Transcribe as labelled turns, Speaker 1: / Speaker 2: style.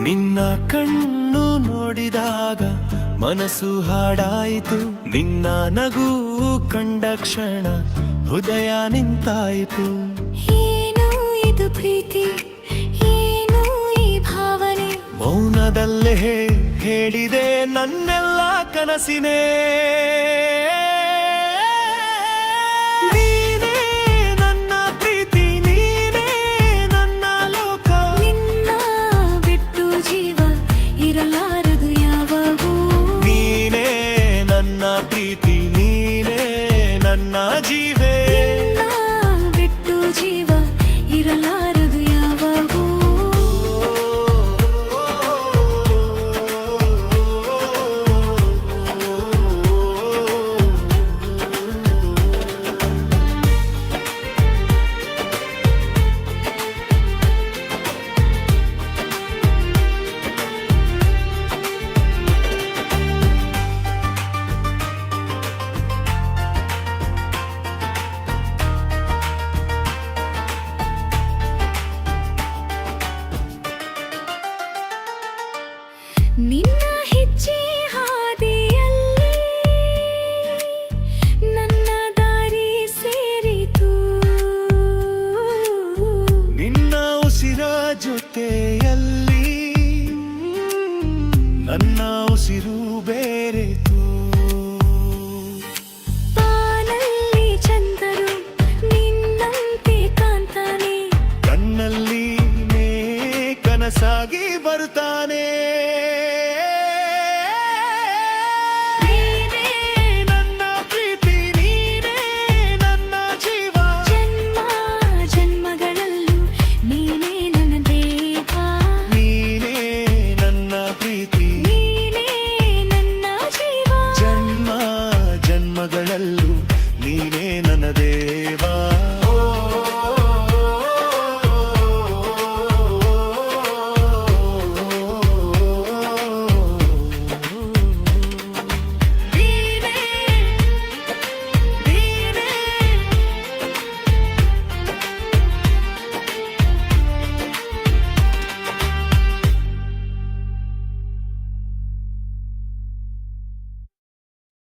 Speaker 1: ನಿನ್ನ ಕಣ್ಣು ನೋಡಿದಾಗ ಮನಸ್ಸು ಹಾಡಾಯಿತು, ನಿನ್ನ ನಗು ಕಂಡ ಕ್ಷಣ ಹೃದಯ ನಿಂತಾಯಿತು.
Speaker 2: ಏನು ಇದು ಪ್ರೀತಿ, ಏನು ಈ ಭಾವನೆ,
Speaker 1: ಮೌನದಲ್ಲೇ ಹೇಳಿದೆ ನನ್ನೆಲ್ಲ ಕನಸಿನೇ. ನೀನೇ ನನ್ನ ಪ್ರೀತಿ, ನೀನೇ ನನ್ನ ಲೋಕ,
Speaker 2: ನಿನ್ನ ಬಿಟ್ಟು ಜೀವ ಇರಲಾರದು ಯಾವಾಗೂ.
Speaker 1: ನೀನೇ ನನ್ನ ಪ್ರೀತಿ, ನೀನೇ ನನ್ನ ಜೀವೇ,
Speaker 2: ನಿನ್ನ ಬಿಟ್ಟು ಜೀವ ಇರಲಾರದು ಯಾವಾಗೂ. ನಿನ್ನ ಹೆಜ್ಜೆ ಹಾದಿಯಲ್ಲಿ ನನ್ನ ದಾರಿ ಸೇರಿತು,
Speaker 1: ನಿನ್ನ ಉಸಿರ ಜೊತೆಯಲ್ಲಿ ನನ್ನ ಉಸಿರು ಬೇರೆತು.
Speaker 2: ಬಾನಲ್ಲಿ ಚಂದರು ನಿನ್ನಂತೆ ಕಾಣ್ತಾನೆ,
Speaker 1: ಕಣ್ಣಲ್ಲಿ ಕನಸಾಗಿ ಬರ್ತಾನೆ.